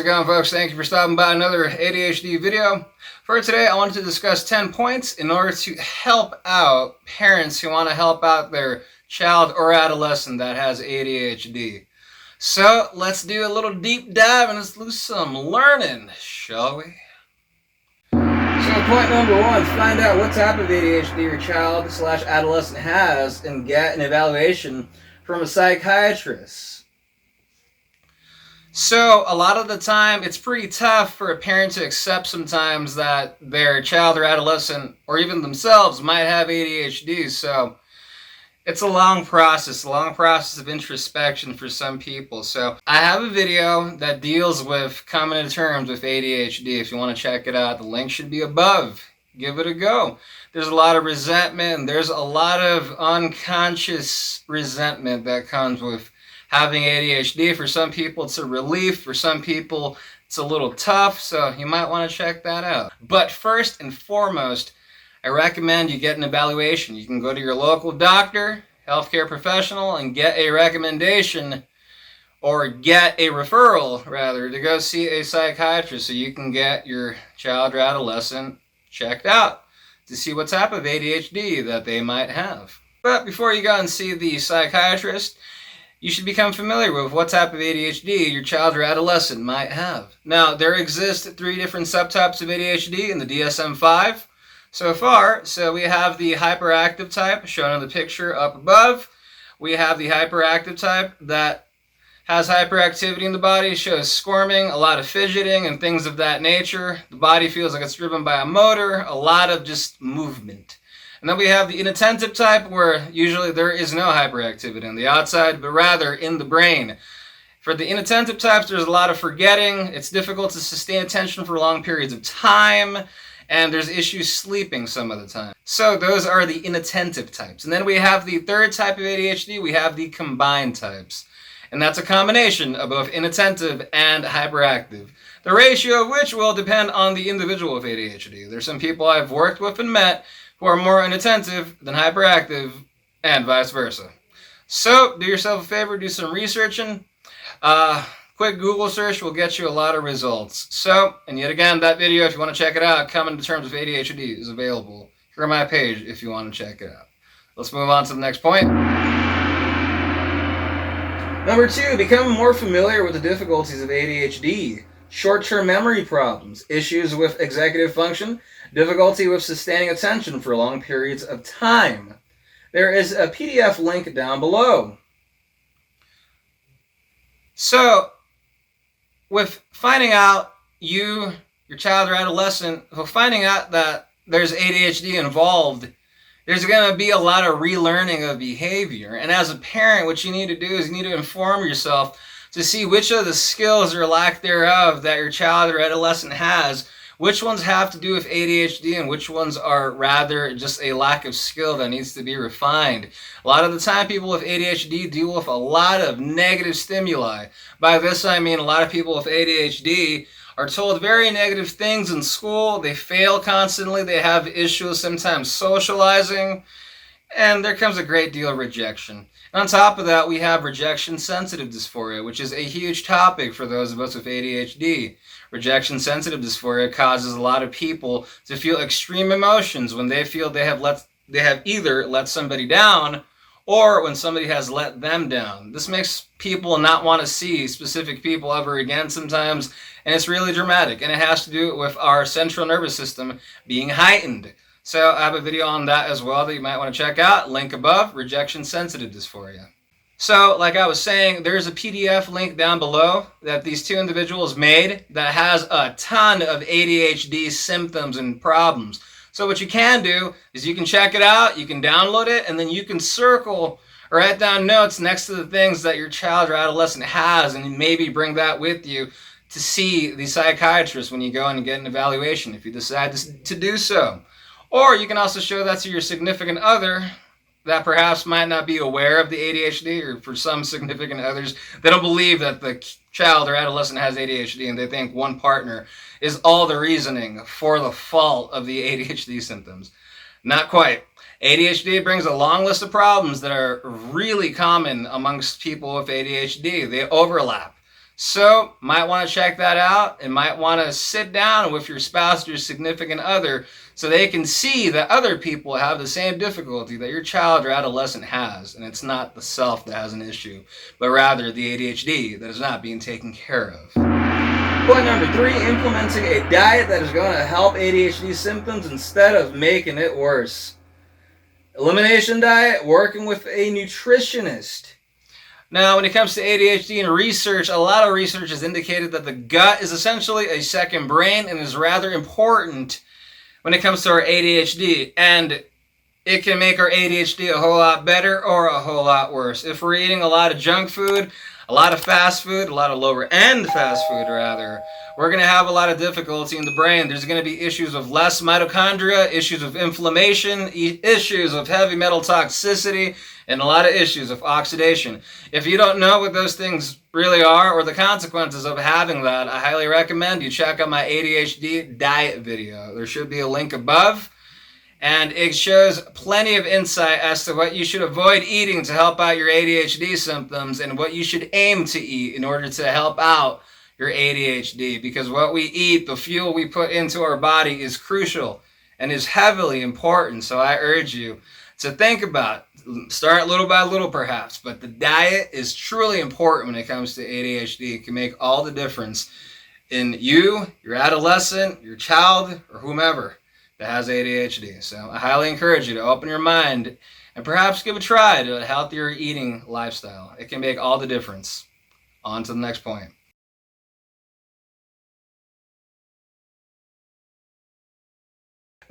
going, folks? Thank you for stopping by another ADHD video. For today, I wanted to discuss 10 points in order to help out parents who want to help out their child or adolescent that has ADHD. So let's do a little deep dive and let's do some learning, shall we? So point number one, find out what type of ADHD your child/adolescent has and get an evaluation from a psychiatrist. So a lot of the time, it's pretty tough for a parent to accept sometimes that their child or adolescent, or even themselves, might have ADHD. So it's a long process of introspection for some people. So I have a video that deals with coming to terms with ADHD. If you want to check it out, the link should be above. Give it a go. There's a lot of resentment, and there's a lot of unconscious resentment that comes with having ADHD. For some people, it's a relief. For some people, it's a little tough, so you might want to check that out. But first and foremost, I recommend you get an evaluation. You can go to your local doctor, healthcare professional, and get a recommendation, or get a referral, rather, to go see a psychiatrist so you can get your child or adolescent checked out to see what type of ADHD that they might have. But before you go and see the psychiatrist, you should become familiar with what type of ADHD your child or adolescent might have. Now, there exist 3 different subtypes of ADHD in the DSM-5 so far. So we have the hyperactive type, shown in the picture up above. We have the hyperactive type that has hyperactivity in the body, shows squirming, a lot of fidgeting, and things of that nature. The body feels like it's driven by a motor, a lot of just movement. And then we have the inattentive type, where usually there is no hyperactivity on the outside, but rather in the brain. For the inattentive types, there's a lot of forgetting. It's difficult to sustain attention for long periods of time, and there's issues sleeping some of the time. So those are the inattentive types. And then we have the third type of ADHD, we have the combined types. And that's a combination of both inattentive and hyperactive, the ratio of which will depend on the individual with ADHD. There's some people I've worked with and met who are more inattentive than hyperactive, and vice versa. So do yourself a favor, do some researching. Quick Google search will get you a lot of results. So, and yet again, that video, if you want to check it out, Coming to Terms with ADHD, is available here on my page if you want to check it out. Let's move on to the next point. Number 2, become more familiar with the difficulties of ADHD. Short-term memory problems, issues with executive function, difficulty with sustaining attention for long periods of time. There is a PDF link down below. So, with finding out your child or adolescent, finding out that there's ADHD involved, there's going to be a lot of relearning of behavior. And as a parent, what you need to do is you need to inform yourself to see which of the skills or lack thereof that your child or adolescent has, which ones have to do with ADHD and which ones are rather just a lack of skill that needs to be refined. A lot of the time, people with ADHD deal with a lot of negative stimuli. By this, I mean a lot of people with ADHD are told very negative things in school. They fail constantly. They have issues sometimes socializing. And there comes a great deal of rejection. And on top of that, we have rejection-sensitive dysphoria, which is a huge topic for those of us with ADHD. Rejection-sensitive dysphoria causes a lot of people to feel extreme emotions when they feel they have either let somebody down or when somebody has let them down. This makes people not want to see specific people ever again sometimes, and it's really dramatic, and it has to do with our central nervous system being heightened. So I have a video on that as well that you might want to check out. Link above, rejection-sensitive dysphoria. So, like I was saying, there's a PDF link down below that these 2 individuals made that has a ton of ADHD symptoms and problems. So what you can do is you can check it out, you can download it, and then you can circle or write down notes next to the things that your child or adolescent has, and maybe bring that with you to see the psychiatrist when you go and get an evaluation, if you decide to do so. Or you can also show that to your significant other that perhaps might not be aware of the ADHD, or for some significant others, they don't believe that the child or adolescent has ADHD, and they think one partner is all the reasoning for the fault of the ADHD symptoms. Not quite. ADHD brings a long list of problems that are really common amongst people with ADHD. They overlap. So, might want to check that out, and might want to sit down with your spouse or your significant other so they can see that other people have the same difficulty that your child or adolescent has, and it's not the self that has an issue, but rather the ADHD that is not being taken care of. Point number 3, implementing a diet that is going to help ADHD symptoms instead of making it worse. Elimination diet, working with a nutritionist. Now, when it comes to ADHD and research, a lot of research has indicated that the gut is essentially a second brain and is rather important when it comes to our ADHD. And it can make our ADHD a whole lot better or a whole lot worse. If we're eating a lot of junk food, a lot of fast food, a lot of lower-end fast food, rather, we're going to have a lot of difficulty in the brain. There's going to be issues of less mitochondria, issues of inflammation, issues of heavy metal toxicity, and a lot of issues of oxidation. If you don't know what those things really are or the consequences of having that, I highly recommend you check out my ADHD diet video. There should be a link above. And it shows plenty of insight as to what you should avoid eating to help out your ADHD symptoms and what you should aim to eat in order to help out your ADHD. Because what we eat, the fuel we put into our body is crucial and is heavily important. So I urge you to think about it. Start little by little perhaps, but the diet is truly important when it comes to ADHD. It can make all the difference in you, your adolescent, your child, or whomever that has ADHD. So I highly encourage you to open your mind and perhaps give a try to a healthier eating lifestyle. It can make all the difference. On to the next point.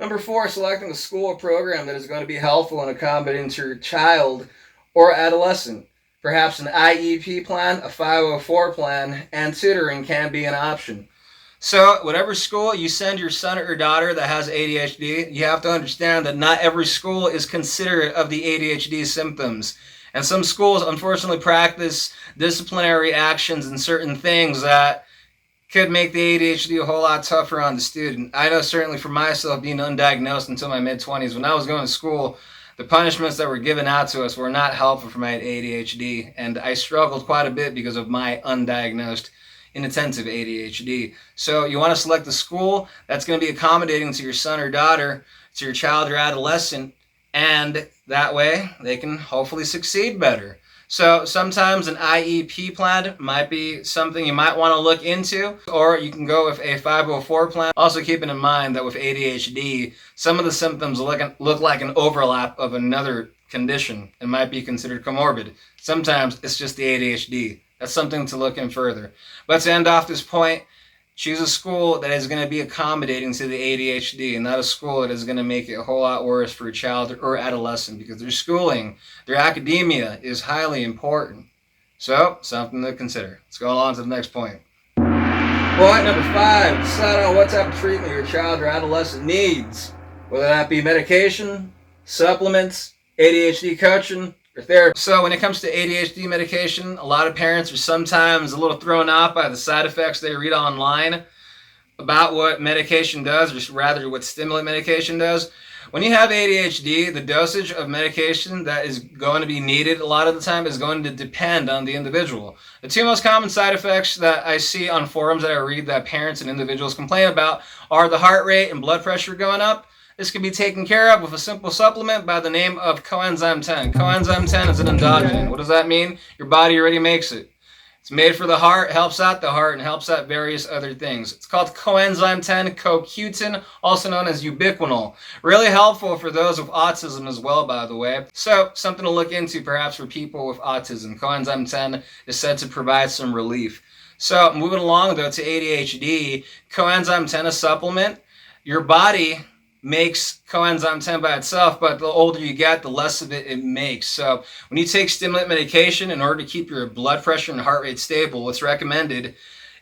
Number 4, selecting a school or program that is going to be helpful and accommodating to your child or adolescent. Perhaps an IEP plan, a 504 plan, and tutoring can be an option. So, whatever school you send your son or daughter that has ADHD, you have to understand that not every school is considerate of the ADHD symptoms. And some schools, unfortunately, practice disciplinary actions and certain things that could make the ADHD a whole lot tougher on the student. I know certainly for myself, being undiagnosed until my mid-20s, when I was going to school, the punishments that were given out to us were not helpful for my ADHD, and I struggled quite a bit because of my undiagnosed inattentive ADHD. So you want to select a school that's going to be accommodating to your son or daughter, to your child or adolescent, and that way they can hopefully succeed better. So sometimes an IEP plan might be something you might want to look into, or you can go with a 504 plan. Also keeping in mind that with ADHD, some of the symptoms look like an overlap of another condition and might be considered comorbid. Sometimes it's just the ADHD. That's something to look in further. But to end off this point, choose a school that is going to be accommodating to the ADHD and not a school that is going to make it a whole lot worse for a child or adolescent, because their schooling, their academia is highly important. So, something to consider. Let's go on to the next point. Point number 5, decide on what type of treatment your child or adolescent needs, whether that be medication, supplements, ADHD coaching, or therapy. So when it comes to ADHD medication, a lot of parents are sometimes a little thrown off by the side effects they read online about what medication does, or rather what stimulant medication does. When you have ADHD, the dosage of medication that is going to be needed a lot of the time is going to depend on the individual. The 2 most common side effects that I see on forums that I read that parents and individuals complain about are the heart rate and blood pressure going up. This can be taken care of with a simple supplement by the name of coenzyme 10. Coenzyme 10 is an endogenous. What does that mean? Your body already makes it. It's made for the heart, helps out the heart, and helps out various other things. It's called coenzyme 10, CoQ10, also known as ubiquinol. Really helpful for those with autism as well, by the way. So, something to look into perhaps for people with autism. Coenzyme 10 is said to provide some relief. So, moving along though to ADHD, coenzyme 10 is a supplement. Your body makes coenzyme 10 by itself, but the older you get, the less of it makes. So when you take stimulant medication in order to keep your blood pressure and heart rate stable, what's recommended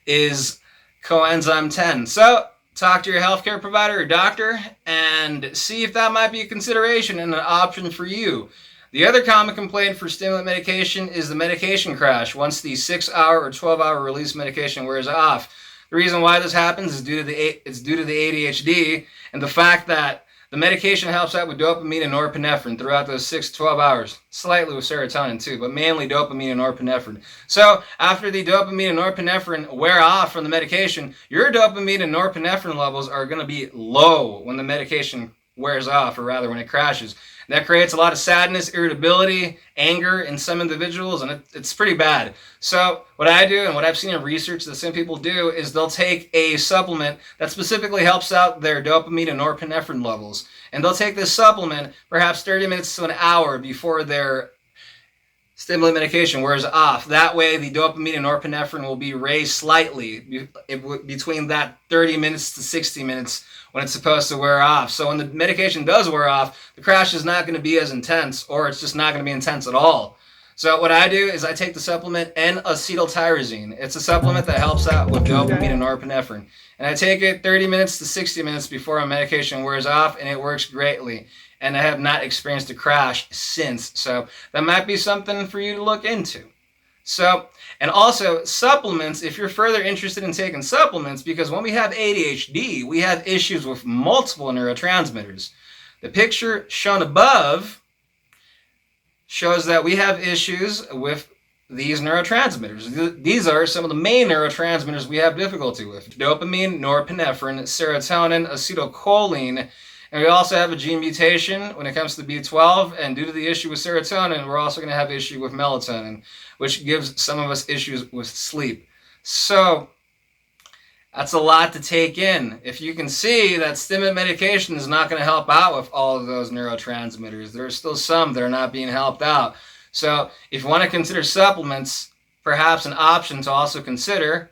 is coenzyme 10. So talk to your healthcare provider or doctor and see if that might be a consideration and an option for you. The other common complaint for stimulant medication is the medication crash once the 6-hour or 12-hour release medication wears off. The reason why this happens is due to the ADHD and the fact that The medication helps out with dopamine and norepinephrine throughout those 6 to 12 hours. Slightly with serotonin too, but mainly dopamine and norepinephrine. So after the dopamine and norepinephrine wear off from the medication, your dopamine and norepinephrine levels are going to be low when the medication wears off, or rather when it crashes. That creates a lot of sadness, irritability, anger in some individuals, and it's pretty bad. So what I do, and what I've seen in research that some people do, is they'll take a supplement that specifically helps out their dopamine and norepinephrine levels. And they'll take this supplement perhaps 30 minutes to an hour before their stimulant medication wears off. That way the dopamine and norepinephrine will be raised slightly between that 30 minutes to 60 minutes when it's supposed to wear off. So when the medication does wear off, the crash is not going to be as intense, or it's just not going to be intense at all. So what I do is I take the supplement N-acetyltyrosine. It's a supplement that helps out with dopamine and norepinephrine. And I take it 30 minutes to 60 minutes before my medication wears off, and it works greatly. And I have not experienced a crash since. So that might be something for you to look into. So, and also supplements, if you're further interested in taking supplements, because when we have ADHD, we have issues with multiple neurotransmitters. The picture shown above shows that we have issues with these neurotransmitters. These are some of the main neurotransmitters we have difficulty with: dopamine, norepinephrine, serotonin, acetylcholine, and we also have a gene mutation when it comes to B12, and due to the issue with serotonin, we're also going to have issue with melatonin, which gives some of us issues with sleep. So that's a lot to take in. If you can see that stimulant medication is not going to help out with all of those neurotransmitters, there are still some that are not being helped out. So if you want to consider supplements, perhaps an option to also consider,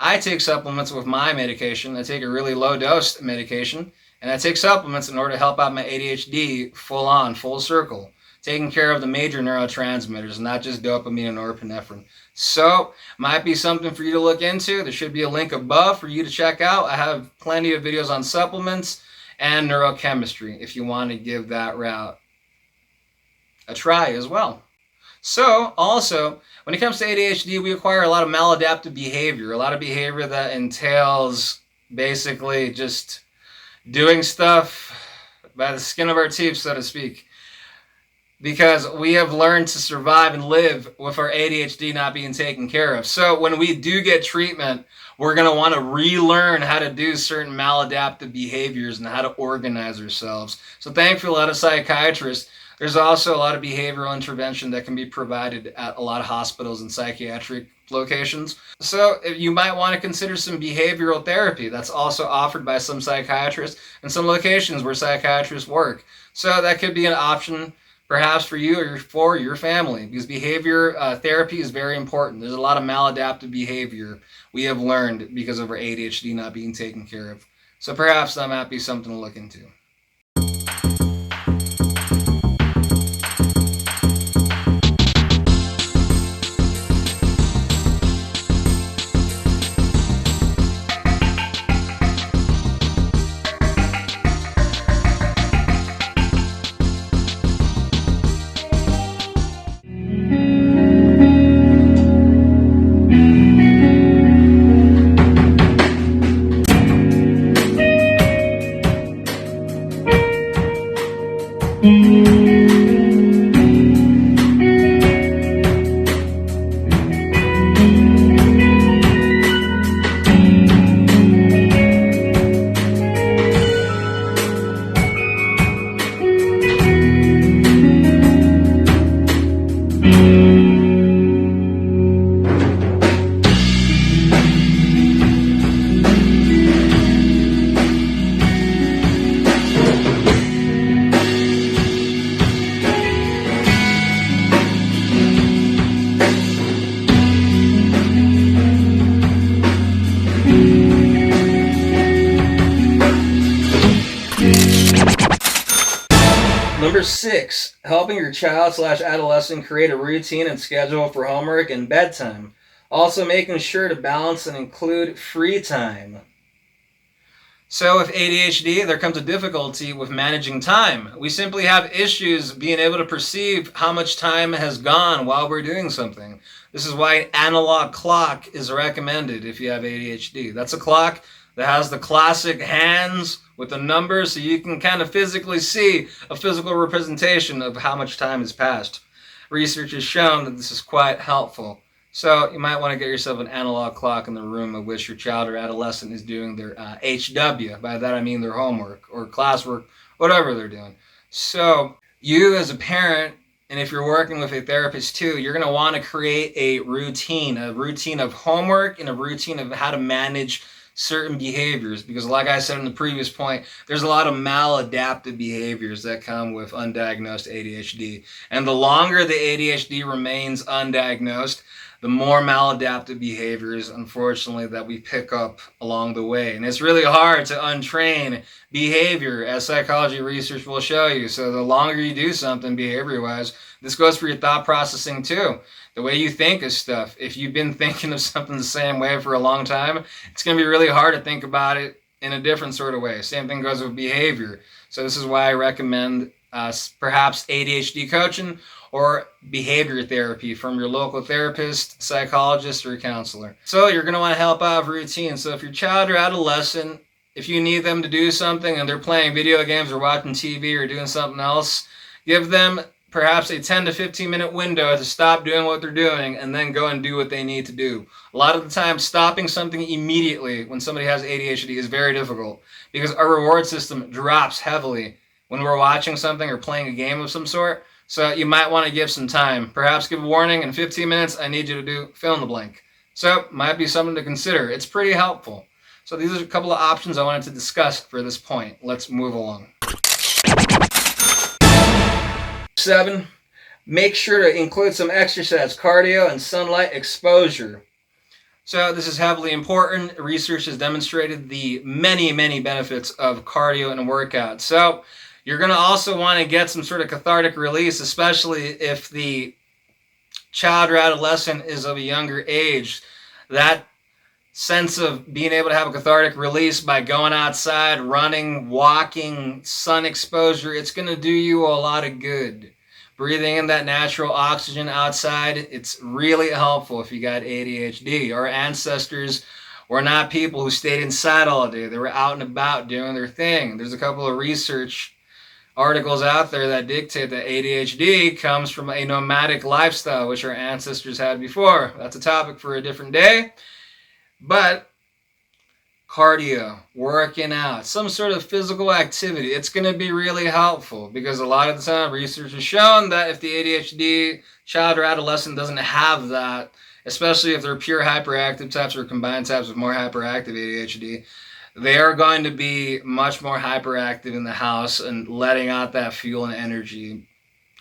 I take supplements with my medication. I take a really low dose medication, and I take supplements in order to help out my ADHD full circle, taking care of the major neurotransmitters, not just dopamine and norepinephrine. So, might be something for you to look into. There should be a link above for you to check out. I have plenty of videos on supplements and neurochemistry if you want to give that route a try as well. So, also, when it comes to ADHD, we acquire a lot of maladaptive behavior, a lot of behavior that entails basically just doing stuff by the skin of our teeth, so to speak, because we have learned to survive and live with our ADHD not being taken care of. So when we do get treatment, we're going to want to relearn how to do certain maladaptive behaviors and how to organize ourselves. So thankfully, a lot of psychiatrists, there's also a lot of behavioral intervention that can be provided at a lot of hospitals and psychiatric locations. So you might want to consider some behavioral therapy that's also offered by some psychiatrists and some locations where psychiatrists work. So that could be an option perhaps for you or for your family, because behavior therapy is very important. There's a lot of maladaptive behavior we have learned because of our ADHD not being taken care of. So perhaps that might be something to look into. Number 6, helping your child/adolescent create a routine and schedule for homework and bedtime. Also making sure to balance and include free time. So with ADHD, there comes a difficulty with managing time. We simply have issues being able to perceive how much time has gone while we're doing something. This is why an analog clock is recommended if you have ADHD. That's a clock that has the classic hands with the numbers so you can kind of physically see a physical representation of how much time has passed. Research has shown that this is quite helpful. So you might want to get yourself an analog clock in the room of which your child or adolescent is doing their HW. By that I mean their homework or classwork, whatever they're doing. So you as a parent, and if you're working with a therapist too, you're going to want to create a routine of homework and a routine of how to manage certain behaviors. Because like I said in the previous point, there's a lot of maladaptive behaviors that come with undiagnosed ADHD. And the longer the ADHD remains undiagnosed, the more maladaptive behaviors, unfortunately, that we pick up along the way. And it's really hard to untrain behavior, as psychology research will show you. So the longer you do something behavior-wise, this goes for your thought processing too. The way you think of stuff. If you've been thinking of something the same way for a long time, it's going to be really hard to think about it in a different sort of way. Same thing goes with behavior. So this is why I recommend perhaps ADHD coaching or behavior therapy from your local therapist, psychologist, or counselor. So you're going to want to help out with routine. So if your child or adolescent, if you need them to do something and they're playing video games or watching TV or doing something else, give them perhaps a 10 to 15 minute window to stop doing what they're doing and then go and do what they need to do. A lot of the time, stopping something immediately when somebody has ADHD is very difficult because our reward system drops heavily when we're watching something or playing a game of some sort. So you might want to give some time. Perhaps give a warning in 15 minutes, I need you to do fill in the blank. So might be something to consider. It's pretty helpful. So these are a couple of options I wanted to discuss for this point. Let's move along. 7, make sure to include some exercise, cardio, and sunlight exposure. So this is heavily important. Research has demonstrated the many, many benefits of cardio and workout. So you're going to also want to get some sort of cathartic release, especially if the child or adolescent is of a younger age. That sense of being able to have a cathartic release by going outside, running, walking, sun exposure, it's going to do you a lot of good. Breathing in that natural oxygen outside, it's really helpful if you got ADHD. Our ancestors were not people who stayed inside all day. They were out and about doing their thing. There's a couple of research articles out there that dictate that ADHD comes from a nomadic lifestyle, which our ancestors had before. That's a topic for a different day. But cardio, working out, some sort of physical activity, it's going to be really helpful because a lot of the time research has shown that if the ADHD child or adolescent doesn't have that, especially if they're pure hyperactive types or combined types with more hyperactive ADHD, they are going to be much more hyperactive in the house and letting out that fuel and energy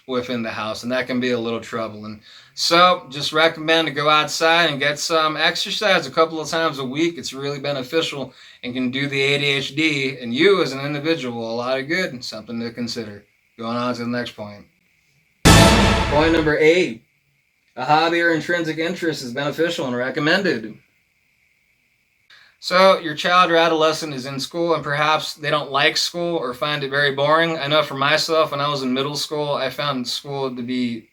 within the house, and that can be a little troubling. So just recommend to go outside and get some exercise a couple of times a week. It's really beneficial and can do the ADHD and you as an individual a lot of good and something to consider. Going on to the next point. Point number 8. A hobby or intrinsic interest is beneficial and recommended. So your child or adolescent is in school and perhaps they don't like school or find it very boring. I know for myself, when I was in middle school, I found school to be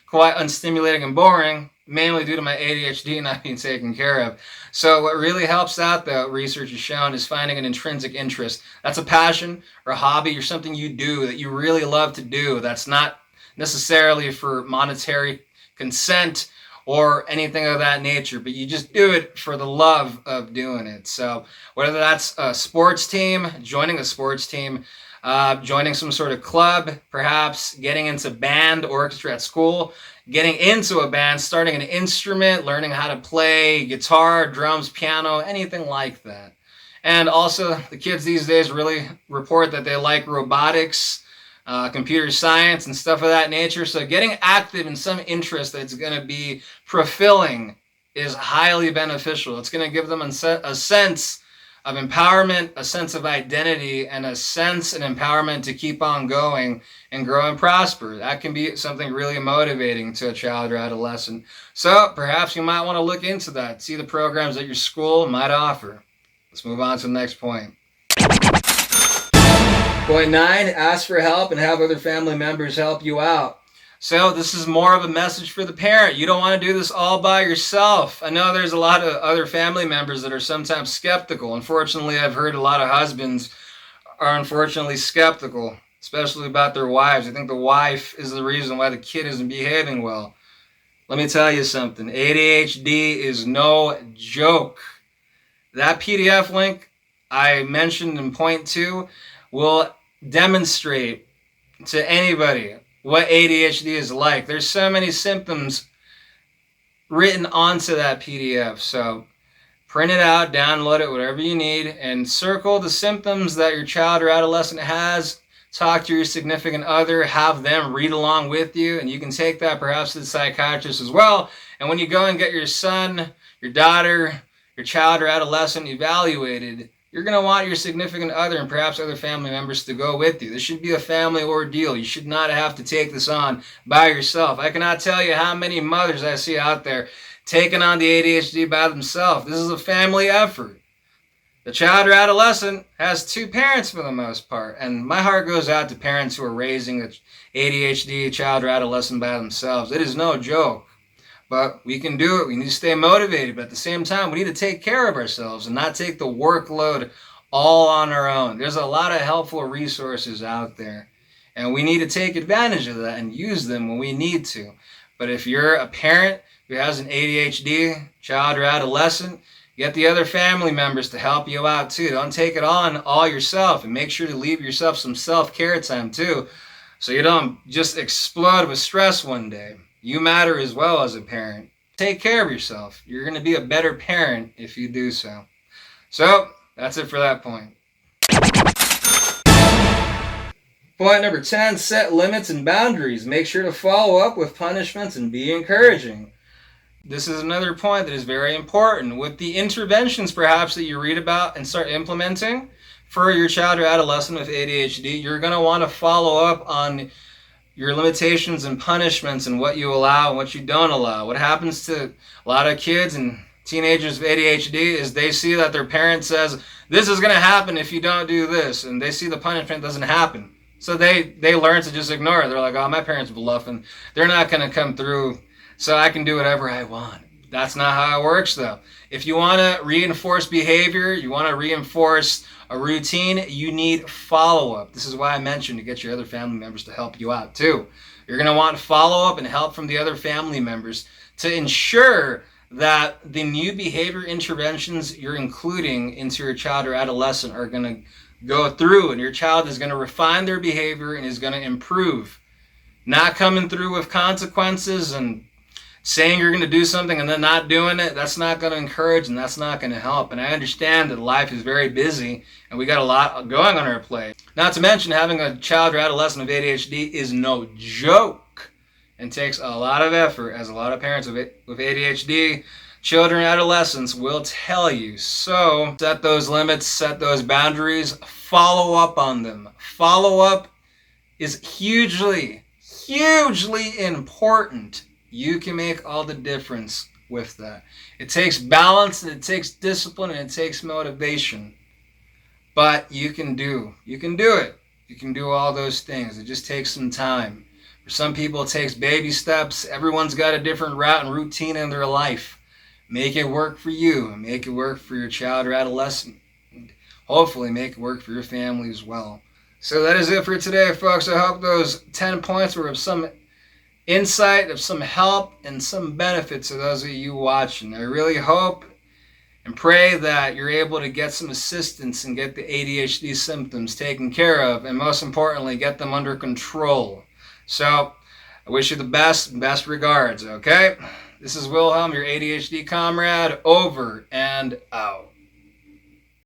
quite unstimulating and boring, mainly due to my ADHD not being taken care of. So what really helps out, though, research has shown, is finding an intrinsic interest. That's a passion or a hobby or something you do that you really love to do. That's not necessarily for monetary consent or anything of that nature, but you just do it for the love of doing it. So whether that's a sports team, joining a sports team, joining some sort of club, perhaps getting into band, orchestra at school, getting into a band, starting an instrument, learning how to play guitar, drums, piano, anything like that. And also the kids these days really report that they like robotics, computer science and stuff of that nature. So getting active in some interest that's going to be fulfilling is highly beneficial. It's going to give them a sense of empowerment, a sense of identity, and a sense and empowerment to keep on going and grow and prosper. That can be something really motivating to a child or adolescent. So perhaps you might want to look into that, see the programs that your school might offer. Let's move on to the next point. Point 9, ask for help and have other family members help you out. So this is more of a message for the parent. You don't want to do this all by yourself. I know there's a lot of other family members that are sometimes skeptical. Unfortunately, I've heard a lot of husbands are unfortunately skeptical, especially about their wives. I think the wife is the reason why the kid isn't behaving well. Let me tell you something. ADHD is no joke. That PDF link I mentioned in point 2 will demonstrate to anybody what ADHD is like. There's so many symptoms written onto that PDF. So print it out, download it, whatever you need, and circle the symptoms that your child or adolescent has. Talk to your significant other, have them read along with you, and you can take that perhaps to the psychiatrist as well. And when you go and get your son, your daughter, your child or adolescent evaluated, you're going to want your significant other and perhaps other family members to go with you. This should be a family ordeal. You should not have to take this on by yourself. I cannot tell you how many mothers I see out there taking on the ADHD by themselves. This is a family effort. The child or adolescent has 2 parents for the most part, and my heart goes out to parents who are raising an ADHD child or adolescent by themselves. It is no joke. But we can do it. We need to stay motivated. But at the same time, we need to take care of ourselves and not take the workload all on our own. There's a lot of helpful resources out there. And we need to take advantage of that and use them when we need to. But if you're a parent who has an ADHD child or adolescent, get the other family members to help you out too. Don't take it on all yourself. And make sure to leave yourself some self-care time too, so you don't just explode with stress one day. You matter as well as a parent. Take care of yourself. You're going to be a better parent if you do so. So, that's it for that point. Point number 10, set limits and boundaries. Make sure to follow up with punishments and be encouraging. This is another point that is very important. With the interventions perhaps that you read about and start implementing for your child or adolescent with ADHD, you're going to want to follow up on your limitations and punishments and what you allow and what you don't allow. What happens to a lot of kids and teenagers with ADHD is they see that their parent says, this is going to happen if you don't do this, and they see the punishment doesn't happen. So they learn to just ignore it. They're like, oh, my parents bluffing. They're not going to come through, so I can do whatever I want. That's not how it works, though. If you want to reinforce behavior, you want to reinforce a routine, you need follow-up. This is why I mentioned to get your other family members to help you out, too. You're going to want follow-up and help from the other family members to ensure that the new behavior interventions you're including into your child or adolescent are going to go through, and your child is going to refine their behavior and is going to improve. Not coming through with consequences and saying you're going to do something and then not doing it, that's not going to encourage and that's not going to help. And I understand that life is very busy and we got a lot going on our plate. Not to mention having a child or adolescent with ADHD is no joke and takes a lot of effort, as a lot of parents with ADHD, children and adolescents will tell you. So set those limits, set those boundaries, follow up on them. Follow up is hugely important. You can make all the difference with that. It takes balance and it takes discipline and it takes motivation. But you can do it. You can do all those things. It just takes some time. For some people it takes baby steps. Everyone's got a different route and routine in their life. Make it work for you and make it work for your child or adolescent. And hopefully make it work for your family as well. So that is it for today, folks. I hope those 10 points were of some insight, of some help, and some benefit to those of you watching. I really hope and pray that you're able to get some assistance and get the ADHD symptoms taken care of, and most importantly, get them under control. So, I wish you the best regards, okay? This is Wilhelm, your ADHD comrade, over and out.